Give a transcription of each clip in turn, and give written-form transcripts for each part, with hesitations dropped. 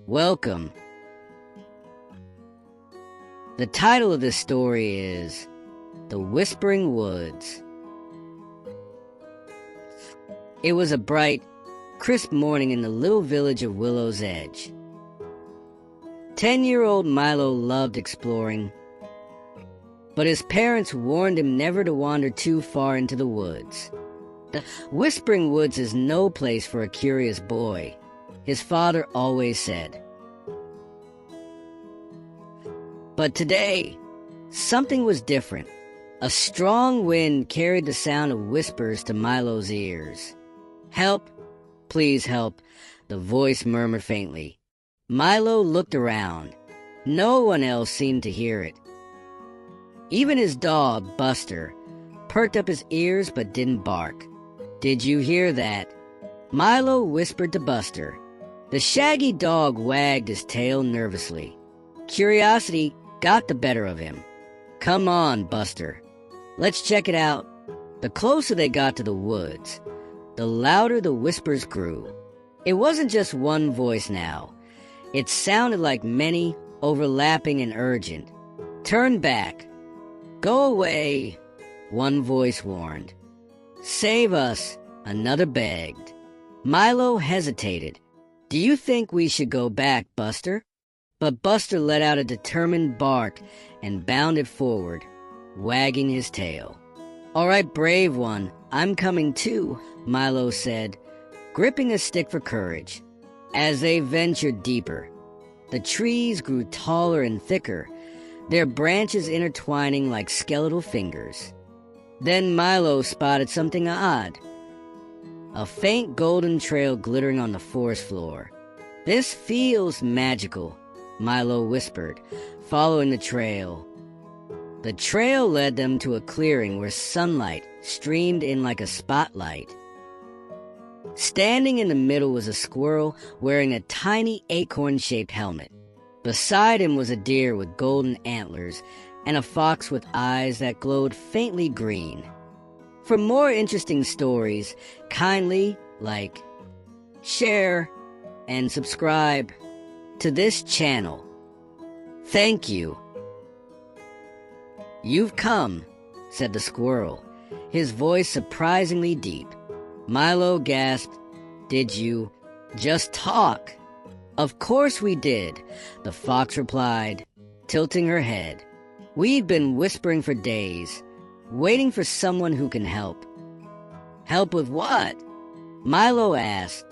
Welcome. The title of this story is The Whispering Woods. It was a bright, crisp morning in the little village of Willow's Edge. 10-year-old Milo loved exploring, but his parents warned him never to wander too far into the woods. The Whispering Woods is no place for a curious boy, his father always said. But today, something was different. A strong wind carried the sound of whispers to Milo's ears. "Help! Please help!" the voice murmured faintly. Milo looked around. No one else seemed to hear it. Even his dog, Buster, perked up his ears but didn't bark. "Did you hear that?" Milo whispered to Buster. The shaggy dog wagged his tail nervously. Curiosity got the better of him. "Come on, Buster. Let's check it out." The closer they got to the woods, the louder the whispers grew. It wasn't just one voice now. It sounded like many, overlapping and urgent. "Turn back. Go away," one voice warned. "Save us," another begged. Milo hesitated. "Do you think we should go back, Buster?" But Buster let out a determined bark and bounded forward, wagging his tail. "All right, brave one, I'm coming too," Milo said, gripping a stick for courage. As they ventured deeper, the trees grew taller and thicker, their branches intertwining like skeletal fingers. Then Milo spotted something odd. A faint golden trail glittering on the forest floor. "This feels magical," Milo whispered, following the trail. The trail led them to a clearing where sunlight streamed in like a spotlight. Standing in the middle was a squirrel wearing a tiny acorn-shaped helmet. Beside him was a deer with golden antlers and a fox with eyes that glowed faintly green. For more interesting stories, kindly like, share, and subscribe to this channel. Thank you. "You've come," said the squirrel, his voice surprisingly deep. Milo gasped. "Did you just talk?" "Of course we did," the fox replied, tilting her head. "We've been whispering for days, waiting for someone who can help." "Help with what?" Milo asked.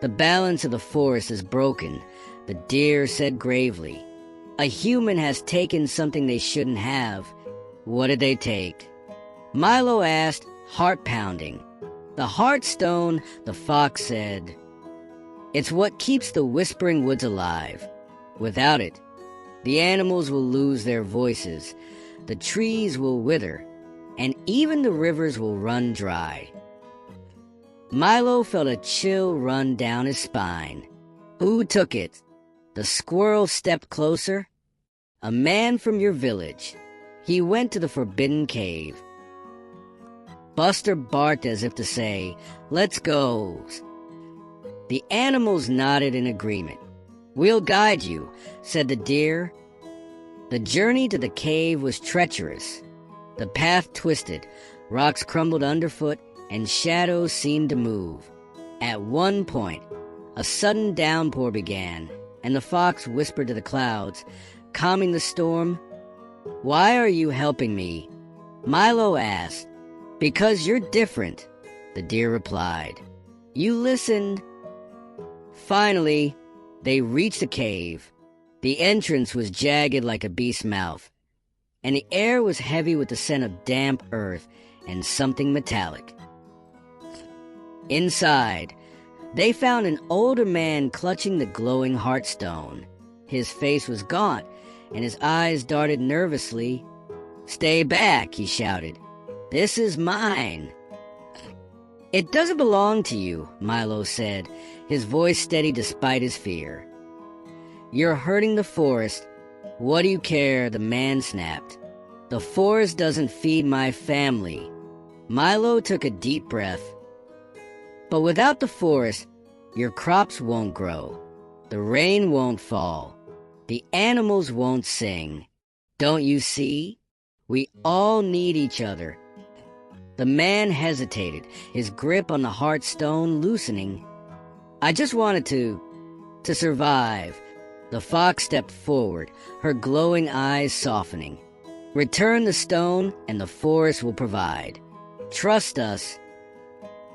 "The balance of the forest is broken," the deer said gravely. "A human has taken something they shouldn't have." "What did they take?" Milo asked, heart pounding. "The Heartstone," the fox said. "It's what keeps the Whispering Woods alive. Without it, the animals will lose their voices, the trees will wither, and even the rivers will run dry." Milo felt a chill run down his spine. "Who took it?" The squirrel stepped closer. "A man from your village. He went to the forbidden cave." Buster barked as if to say, "Let's go." The animals nodded in agreement. "We'll guide you," said the deer. The journey to the cave was treacherous. The path twisted, rocks crumbled underfoot, and shadows seemed to move. At one point, a sudden downpour began, and the fox whispered to the clouds, calming the storm. "Why are you helping me?" Milo asked. "Because you're different," the deer replied. "You listened." Finally, they reached the cave. The entrance was jagged like a beast's mouth, and the air was heavy with the scent of damp earth and something metallic. Inside, they found an older man clutching the glowing Heartstone. His face was gaunt, and his eyes darted nervously. "Stay back," he shouted. "This is mine." "It doesn't belong to you," Milo said, his voice steady despite his fear. "You're hurting the forest. What do you care?" the man snapped. "The forest doesn't feed my family." Milo took a deep breath. "But without the forest, your crops won't grow. The rain won't fall. The animals won't sing. Don't you see? We all need each other. The man hesitated, his grip on the heartstone loosening. I just wanted to survive. The fox stepped forward, her glowing eyes softening. Return the stone and the forest will provide. Trust us.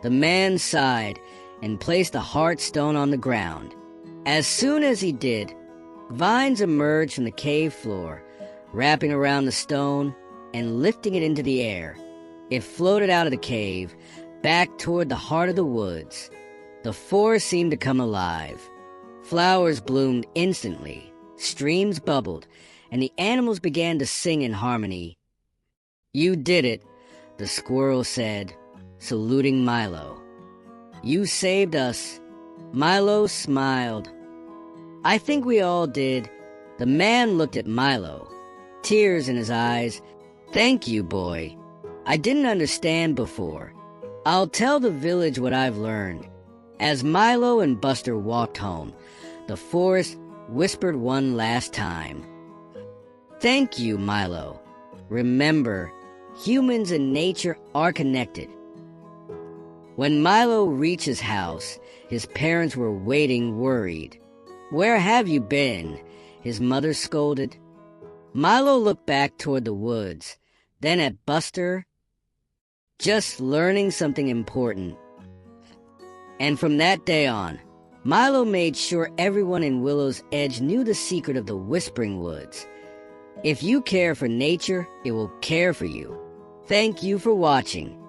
The man sighed and placed the heartstone on the ground. As soon as he did, vines emerged from the cave floor, wrapping around the stone and lifting it into the air. It floated out of the cave, back toward the heart of the woods. The forest seemed to come alive. Flowers bloomed instantly, streams bubbled, and the animals began to sing in harmony. You did it, the squirrel said, saluting Milo. You saved us. Milo smiled. I think we all did. The man looked at Milo, tears in his eyes. Thank you, boy. I didn't understand before. I'll tell the village what I've learned. As Milo and Buster walked home, the forest whispered one last time. Thank you, Milo. Remember, humans and nature are connected. When Milo reached his house, his parents were waiting worried. Where have you been? His mother scolded. Milo looked back toward the woods, then at Buster. Just learning something important. And from that day on, Milo made sure everyone in Willow's Edge knew the secret of the Whispering Woods. If you care for nature, it will care for you. Thank you for watching.